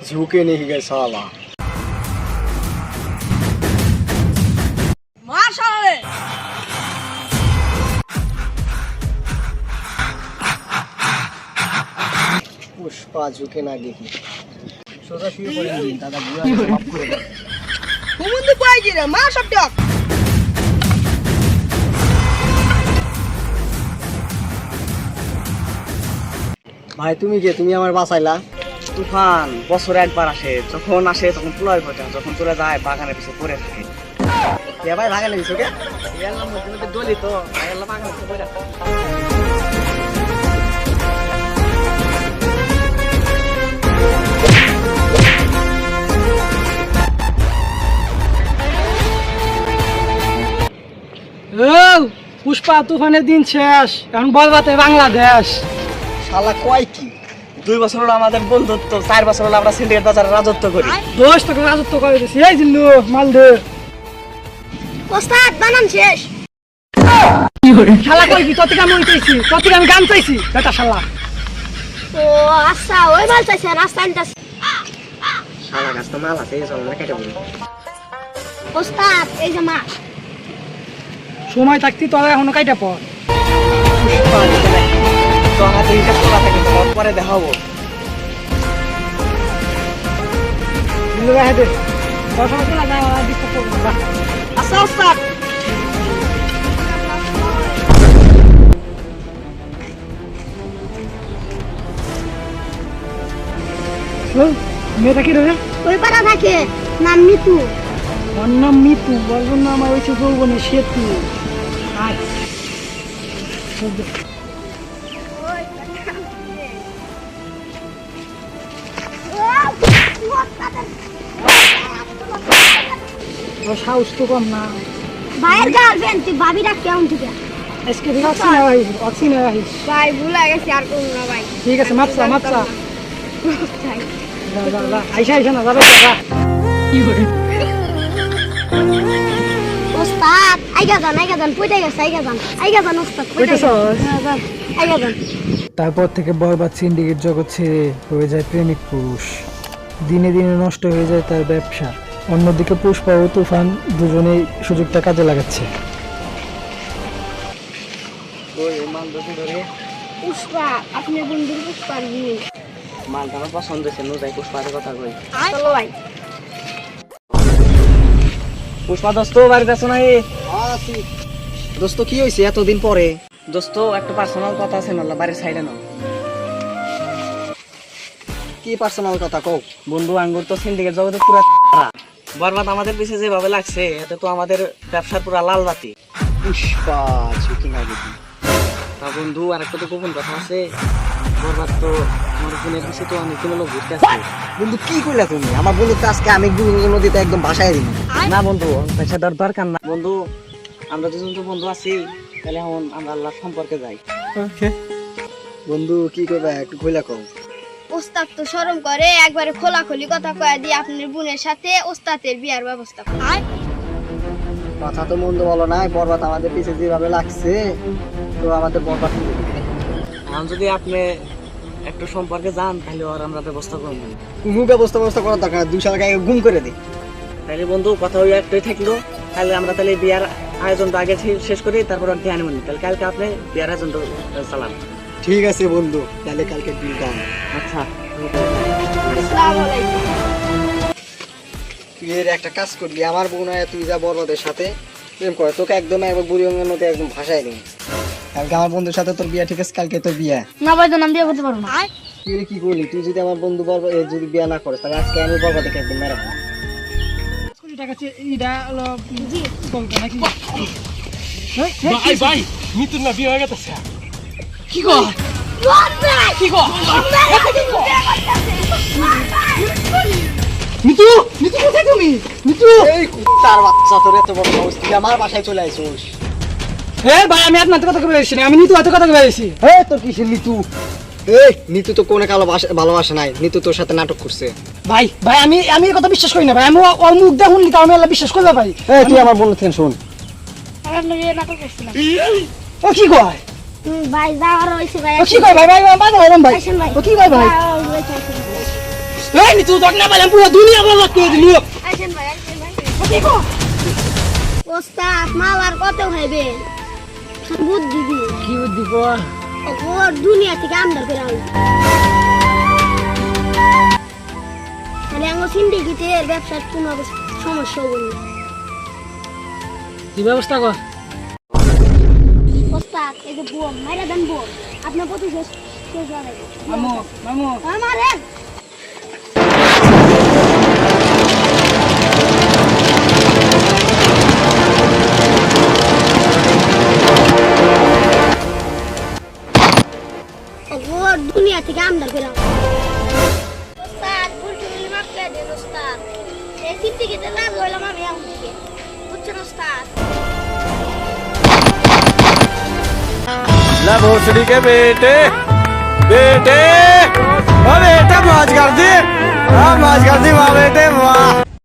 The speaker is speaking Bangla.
झुके नहीं गए साला मार साले पुष्पा झुके ना देखी सोजा शुरू करेंगे दादा बुरा माफ করে দাও ঘুমুন্দি পাই গিরে মার সব টক ভাই তুমি কে তুমি আমার বাঁচাইলা তুফান বছরে একবার আসে, যখন আসে তখন পুলাই ভোটা, যখন চলে যায় বাগানের পিছনে পড়ে থাকে। কে ভাই ভাগালে দিছো কে ইয়াল্লা মধ্যে দলি তো ইয়াল্লা বাগানের পিছনে পড়ে থাকে। পুষ্পা তুফানের দিন শেষ, এখন বলবাতে বাংলাদেশ। শালা কয় কি 2 বছর হলো আমাদের বন্ধুত্ব, 4 বছর হলো আমরা সিন্ডিকেট বাজারে রাজত্ব করি। দোষ তোকে রাজত্ব করে দিছি। এই জিল্লু মাল দে। ওস্তাদ বানান শেষ শালা কই কি তোকে আমি কইছি, তোকে আমি গান চাইছি বেটা শালা। ও আচ্ছা ওই মাল চাইছে রাস্তা আনতাছে শালা গাছ তো মাল আছে, এই জন্য কেটে বলি। ওস্তাদ এই যে মা সময় থাকতি তোরা এখনো কাইটা পর। পুষ্পা তো হাতে হিসাব করা থাকে, তোমার পরে দেখাবো। জিল্লু ভাই দে দশটা চলা যায় আর দিতে পারবো না। আচ্ছা ওস্তাদ মেয়েটা কি রে? ওই পাড়া থাকে নাম মিতু ওর নাম মিতু, বলবো না আমার ওইসব যৌবনে সেতু। আয় তোর সাহস তো কম না। ভাইয়ের গার্লফ্রেন্ড তুই ভাবি রাখ কেমন ঠিক আজকে থেকে অক্সিজেন রাখিস। ভাই ভুলে গেছি আর কোন না ভাই ঠিক আছে মাপসা মাপসা। যা যা যা আইসা আইসা না যাবে যা। ওস্তাদ আইগা যান পয়টা গেছে আইগা যান ওস্তাদ পয়টা যান আইগা যান। তারপর থেকে বরবাদ সিন্ডিকেট জগৎ ছেড়ে হয়ে যায় প্রেমিক পুরুষ। দিনে দিনে নষ্ট হয়ে যায় তার ব্যবসা। অন্যদিকে পুষ্পা ও তুফান দুজনেই সুযোগটা কাজে লাগাচ্ছে। ওই মাল দোষী ধরে পুষ্পা আপনি বন্ধুর পুষ্পার বিয়ে মালটা আমার পছন্দ হয়েছে, নো যাই পুষ্পার কথা কই। চলো ভাই পুষ্পা দোস্ত বাড়িতে আছো নাই? আসি দোস্ত কি হইছে এতদিন পরে দোস্ত একটা পার্সোনাল কথা আছে, নাল্লা বাড়ির সাইডে নাও। কি পার্সোনাল কথা কও বন্ধু আঙ্গুর তো সিন্ডিকেট জগতে পুরো বরবাদ আমাদের পিছে যেভাবে লাগছে, এতে তো আমাদের ব্যবসার পুরো লাল বাতি। পুষ্পা ঝুঁকি না দেখি তা বন্ধু আর একটা তো গোপন কথা আছে, বরবাদ তো আমার বোনের পিছে তো আমি কোনো লোক ঘুরতে আসছি। বন্ধু কি কইলা তুমি আমার বন্ধু তো আজকে আমি নদীতে একদম ভাসায় দিই না বন্ধু পয়সা দরকার না বন্ধু, আমরা দুজন তো বন্ধু আছি, তাহলে এখন আমরা আল্লাহর সম্পর্কে যাই। বন্ধু কি কইবা একটু কইলা কও ওস্তাদ তো শরম করে একবারে খোলাখুলি কথা কয়ে দিয়ে আপনার বোনের সাথে ওস্তাদের বিয়ার ব্যবস্থা করে কথা তো মন্দ বলো নাই, বরবাদ আমাদের পিছে যেভাবে লাগছে তো আমাদের বরবাদ করে দিবে। এখন যদি আপনি একটু সম্পর্কে যান তাহলে আর আমরা ব্যবস্থা করবো। কোনো ব্যবস্থা করার দরকার নাই, 2 সাল আগে গুম করে দিই। তাহলে বন্ধু কথা ওই একটাই থাকলো, তাহলে আমরা তাহলে বিয়ার আয়োজনটা আগে শেষ করি, তারপর আর ধ্যান মনি। তাহলে কালকে আপনি বিয়ার আয়োজনটা চালান। ঠিক আছে বন্ধু, তাহলে কালকে ডিল ডান। আচ্ছা আসসালামু আলাইকুম তুই এর একটা কাজ করবি, আমার বোন আর তুই যা বরবাদের সাথে প্রেম করে, তোকে একদম একবার বুড়ি অঙ্গের মতো একদম ভাসায় দিই। কালকে আমার বন্ধুর সাথে তোর বিয়া, ঠিক আছে? কালকে তোর বিয়া। না ভাই তো নাম বিয়ে করতে পারবো না তুই কি করলি? তুই যদি আমার বন্ধু যদি বিয়া না করিস তাহলে আজকে আমি বরবাদকে একদম মেরে ফেলবো। ভাই মিতুর না বিয়ে হয়ে গেছে। কি কর মিতু মিতু কোথায় তুমি? মিতু এই কুত্তার বাচ্চা, তোর এত বড় সাহস, তুই আমার বাসায় চলে আইছিস? হ্যাঁ ভাই আমি আপনার কথা কবে এসেছি, আমি নিতু এত কথা কবে এসেছি। এই তোর কিসের নিতু? এই নিতু তো কোনে কালো ভালোবাসা নাই, নিতু তোর সাথে নাটক করছে। ভাই ভাই আমি এই কথা বিশ্বাস করি না ভাই, আমি ওর মুখ দেখুন নি তাও আমি আল্লাহ বিশ্বাস করবে ভাই। এই তুই আমার বন্ধু থেকে শোন, আপনার নাটক করছিলাম। ও কি কয়? ভাই যাওয়ার হয়েছে ভাই ও কি কয় ভাই ভাই বাধা হইলাম ভাই আসেন ভাই ও কি কয় ভাই এই নি তুই তো না বললাম পুরো দুনিয়া বরবাদ করে দিলি আসেন ভাই আসেন ভাই ও কি কয় ওস্তাদ মাল আর কত খাইবে বুদ্ধি দিয়ে কি বুদ্ধি কর ও দুনিয়া থেকে আমদার করে আনলো তাহলে আমার সিন্ডিকেটের ব্যবসার কোনো সমস্যা হবে না কি ব্যবস্থা কর ওস্তাদ এই যে বোম মাইরা দেন বোম আপনার প্রতি শেষ শেষ হবে মামু মামু আমারে দুনিয়া থেকে আমদার করে ওস্তাদ বুলটুলি মাফ করে দেন ওস্তাদ এই সিন্ডিকেটে লাভ হইলাম আমি এখন থেকে বুঝছেন ওস্তাদ ला भोसड़ी के बेटे बेटे ओ बेटा मौज कर दी हाँ मौज कर दी वाह बेटे वाह